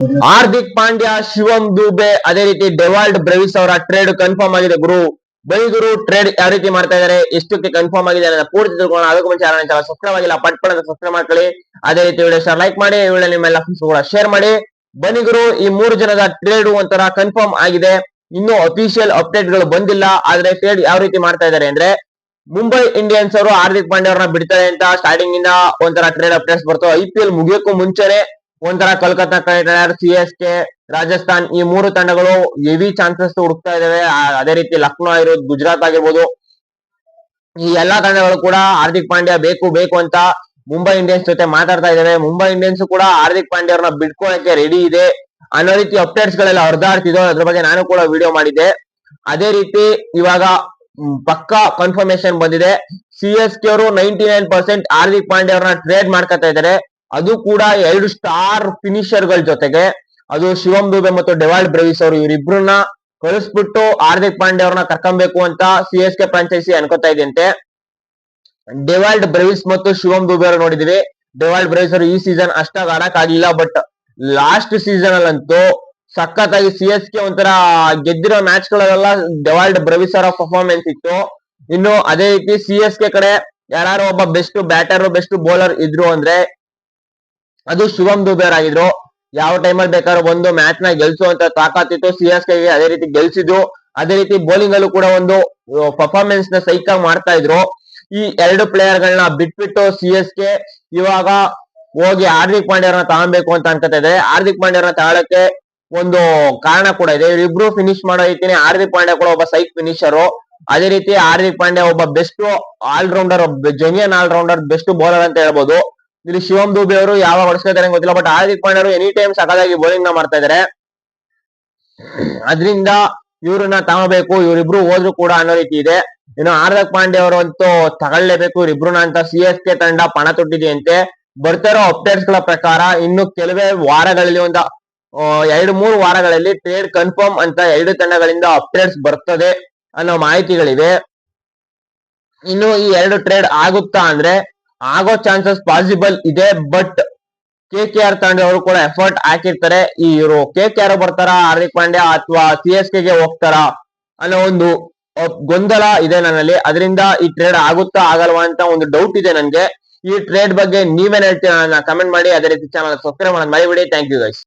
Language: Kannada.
ಹಾರ್ದಿಕ್ ಪಾಂಡ್ಯ, ಶಿವಮ್ ದುಬೆ, ಅದೇ ರೀತಿ ಡೆವಾಲ್ಡ್ ಬ್ರೆವಿಸ್ ಅವರ ಟ್ರೇಡ್ ಕನ್ಫರ್ಮ್ ಆಗಿದೆ ಗುರು. ಬೈ ಗುರು, ಟ್ರೇಡ್ ಯಾವ ರೀತಿ ಮಾಡ್ತಾ ಇದಾರೆ, ಎಷ್ಟಕ್ಕೆ ಕನ್ಫರ್ಮ್ ಆಗಿದೆ ಅನ್ನೋದನ್ನ ಪೂರ್ತಿ ತಿಳ್ಕೊಳ್ಳೋಣ. ಅದಕ್ಕೂ ಮುಂಚೆ ಯಾರು ಸಬ್ಸ್ಕ್ರೈಬ್ ಆಗಿಲ್ಲ, ಪಟ್ ಅಂತ ಸಬ್ಸ್ಕ್ರೈಬ್ ಮಾಡ್ಕೊಳ್ಳಿ. ಅದೇ ರೀತಿ ವಿಡಿಯೋ ಸರ್ ಲೈಕ್ ಮಾಡಿ, ವಿಡಿಯೋ ನಿಮ್ಮೆಲ್ಲ ಫ್ರೆಂಡ್ಸ್ ಕೂಡ ಶೇರ್ ಮಾಡಿ. ಬನ್ನಿ ಗುರು, ಈ 3 ಜನದ ಟ್ರೇಡ್ ಒಂಥರ ಕನ್ಫರ್ಮ್ ಆಗಿದೆ. ಇನ್ನು ಅಫಿಷಿಯಲ್ ಅಪ್ಡೇಟ್ ಗಳು ಬಂದಿಲ್ಲ. ಆದ್ರೆ ಟ್ರೇಡ್ ಯಾವ ರೀತಿ ಮಾಡ್ತಾ ಇದಾರೆ ಅಂದ್ರೆ, ಮುಂಬೈ ಇಂಡಿಯನ್ಸ್ ಅವರು ಹಾರ್ದಿಕ್ ಪಾಂಡ್ಯ ಅವ್ರನ್ನ ಬಿಡ್ತಾರೆ ಅಂತ ಸ್ಟಾರ್ಟಿಂಗ್ ಇಂದ ಒಂಥರ ಟ್ರೇಡ್ ಅಪ್ಡೇಟ್ಸ್ ಬರ್ತವೆ. IPL ಮುಗಿಯೋಕ್ಕೂ ಮುಂಚೆನೆ ಒಂಥರ Kolkata night Riders, CSK, Rajasthan ಈ 3 ತಂಡಗಳು ಹೆವಿ ಚಾನ್ಸಸ್ ಹುಡುಕ್ತಾ ಇದಾವೆ. ಅದೇ ರೀತಿ ಲಕ್ನೋ ಆಗಿರ್ಬೋದು, ಗುಜರಾತ್ ಆಗಿರ್ಬೋದು, ಈ ಎಲ್ಲಾ ತಂಡಗಳು ಕೂಡ ಹಾರ್ದಿಕ್ ಪಾಂಡ್ಯ ಬೇಕು ಬೇಕು ಅಂತ ಮುಂಬೈ ಇಂಡಿಯನ್ಸ್ ಜೊತೆ ಮಾತಾಡ್ತಾ ಇದಾವೆ. ಮುಂಬೈ ಇಂಡಿಯನ್ಸ್ ಕೂಡ ಹಾರ್ದಿಕ್ ಪಾಂಡ್ಯ ಅವ್ರನ್ನ ಬಿಟ್ಕೊಳ್ಳಕ್ಕೆ ರೆಡಿ ಇದೆ ಅನ್ನೋ ರೀತಿ ಅಪ್ಡೇಟ್ಸ್ ಗಳೆಲ್ಲ ಹರಿದಾಡ್ತಿದ್ದೋ. ಅದ್ರ ಬಗ್ಗೆ ನಾನು ಕೂಡ ವಿಡಿಯೋ ಮಾಡಿದ್ದೆ. ಅದೇ ರೀತಿ ಇವಾಗ ಪಕ್ಕಾ ಕನ್ಫರ್ಮೇಶನ್ ಬಂದಿದೆ. CSK ಅವರು 99% ಹಾರ್ದಿಕ್ ಪಾಂಡ್ಯ ಅವ್ರನ್ನ ಟ್ರೇಡ್ ಮಾಡ್ಕೊತಾ ಇದ್ದಾರೆ. ಅದು ಕೂಡ 2 ಸ್ಟಾರ್ ಫಿನಿಷರ್ ಗಳ ಜೊತೆಗೆ. ಅದು ಶಿವಮ್ ದುಬೆ ಮತ್ತು ಡೆವಾಲ್ಡ್ ಬ್ರೆವಿಸ್ ಅವರು, ಇವರಿಬ್ರನ್ನ ಕಳಿಸ್ಬಿಟ್ಟು ಹಾರ್ದಿಕ್ ಪಾಂಡ್ಯ ಅವ್ರನ್ನ ಕರ್ಕೊಬೇಕು ಅಂತ CSK ಫ್ರಾಂಚೈಸಿ ಅನ್ಕೋತಾ ಇದೆಯಂತೆ. ಡೆವಾಲ್ಡ್ ಬ್ರೆವಿಸ್ ಮತ್ತು ಶಿವಮ್ ದುಬೆ ಅವರು ನೋಡಿದಿವಿ. ಡೆವಾಲ್ಡ್ ಬ್ರೆವಿಸ್ ಅವರು ಈ ಸೀಸನ್ ಅಷ್ಟಾಗಿ ಆಡಕ್ ಆಗಿಲ್ಲ, ಬಟ್ ಲಾಸ್ಟ್ ಸೀಸನ್ ಅಲ್ಲಂತೂ ಸಖತ್ತಾಗಿ CSK ಒಂಥರ ಗೆದ್ದಿರೋ ಮ್ಯಾಚ್ ಗಳಲ್ಲೆಲ್ಲ ಡೆವಾಲ್ಡ್ ಬ್ರೆವಿಸ್ ಅವರ ಪರ್ಫಾರ್ಮೆನ್ಸ್ ಇತ್ತು. ಇನ್ನು ಅದೇ ರೀತಿ CSK ಕಡೆ ಯಾರು ಒಬ್ಬ ಬೆಸ್ಟ್ ಬ್ಯಾಟರ್, ಬೆಸ್ಟ್ ಬೌಲರ್ ಇದ್ರು ಅಂದ್ರೆ ಅದು ಶಿವಮ್ ದುಬೆ ಆಗಿದ್ರು. ಯಾವ ಟೈಮಲ್ಲಿ ಬೇಕಾದ್ರೂ ಒಂದು ಮ್ಯಾಚ್ ನ ಗೆಲ್ಸುವಂತ ತಾಕತ್ತಿತ್ತು CSK ಗೆ, ಅದೇ ರೀತಿ ಗೆಲ್ಸಿದ್ರು. ಅದೇ ರೀತಿ ಬೌಲಿಂಗ್ ಅಲ್ಲೂ ಕೂಡ ಒಂದು ಪರ್ಫಾರ್ಮೆನ್ಸ್ ನ ಸೈಕ್ ಮಾಡ್ತಾ ಇದ್ರು. ಈ 2 ಪ್ಲೇಯರ್ ಗಳನ್ನ ಬಿಟ್ಬಿಟ್ಟು CSK ಇವಾಗ ಹೋಗಿ ಹಾರ್ದಿಕ್ ಪಾಂಡ್ಯ ಅವ್ರನ್ನ ತಗೊಬೇಕು ಅಂತ ಅನ್ಕೋತಾ ಇದೆ. ಹಾರ್ದಿಕ್ ಪಾಂಡ್ಯ ಅವ್ರನ್ನ ತಗೊಳಕ್ಕೆ ಒಂದು ಕಾರಣ ಕೂಡ ಇದೆ. ಇವರಿಬ್ರು ಫಿನಿಶ್ ಮಾಡೋ ರೀತಿನೇ ಹಾರ್ದಿಕ್ ಪಾಂಡ್ಯ ಕೂಡ ಒಬ್ಬ ಸೈಕ್ ಫಿನಿಶರು. ಅದೇ ರೀತಿ ಹಾರ್ದಿಕ್ ಪಾಂಡ್ಯ ಒಬ್ಬ best allrounder, genuine allrounder, best bowler ಅಂತ ಹೇಳ್ಬೋದು. ಇಲ್ಲಿ ಶಿವಮ್ ದುಬೆ ಅವರು ಯಾವಾಗ ಹೊಡಿಸ್ಕೊತಾರೆ ಗೊತ್ತಿಲ್ಲ, ಬಟ್ ಹಾರ್ದಿಕ್ ಪಾಂಡ್ಯ ಅವರು ಎನಿ ಟೈಮ್ ಸಖತ್ತಾಗಿ ಬೌಲಿಂಗ್ ನ ಮಾಡ್ತಾ ಇದಾರೆ. ಅದರಿಂದ ಇವ್ರನ್ನ ತಗೋಬೇಕು, ಇವರಿಬ್ರು ಹೋದ್ರು ಕೂಡ ಅನ್ನೋ ರೀತಿ ಇದೆ. ಇನ್ನು ಹಾರ್ದಿಕ್ ಪಾಂಡ್ಯ ಅವರು ಅಂತೂ ತಗೊಳ್ಳೇಬೇಕು ಇವರಿಬ್ರುನ ಅಂತ CSK ತಂಡ ಪಣ ತೊಟ್ಟಿದೆಯಂತೆ. ಬರ್ತಿರೋ ಅಪ್ಡೇಟ್ಸ್ ಗಳ ಪ್ರಕಾರ ಇನ್ನು ಕೆಲವೇ ವಾರಗಳಲ್ಲಿ, ಒಂದು 2-3 ವಾರಗಳಲ್ಲಿ ಟ್ರೇಡ್ ಕನ್ಫರ್ಮ್ ಅಂತ 2 ತಂಡಗಳಿಂದ ಅಪ್ಡೇಟ್ಸ್ ಬರ್ತದೆ ಅನ್ನೋ ಮಾಹಿತಿಗಳಿವೆ. ಇನ್ನು ಈ 2 ಟ್ರೇಡ್ ಆಗುತ್ತಾ ಅಂದ್ರೆ ಆಗೋ ಚಾನ್ಸಸ್ ಪಾಸಿಬಲ್ ಇದೆ, ಬಟ್ KKR ತಂಡದವರು ಕೂಡ ಎಫರ್ಟ್ ಹಾಕಿರ್ತಾರೆ. ಇವರು KKR ಬರ್ತಾರ ಹಾರ್ದಿಕ್ ಪಾಂಡ್ಯ ಅಥವಾ CSK ಗೆ ಹೋಗ್ತಾರ ಅನ್ನೋ ಒಂದು ಗೊಂದಲ ಇದೆ ನನ್ನಲ್ಲಿ. ಅದರಿಂದ ಈ ಟ್ರೇಡ್ ಆಗುತ್ತಾ ಆಗಲ್ವಾ ಅಂತ ಒಂದು ಡೌಟ್ ಇದೆ ನನ್ಗೆ. ಈ ಟ್ರೇಡ್ ಬಗ್ಗೆ ನೀವೇನ್ ಹೇಳ್ತೀರಾ ಕಮೆಂಟ್ ಮಾಡಿ. ಅದೇ ರೀತಿ ಚಾನಲ್ ಸಬ್ಸ್ಕ್ರೈಬ್ ಮಾಡೋದು ಮರಿಬೇಡಿ. Thank you guys.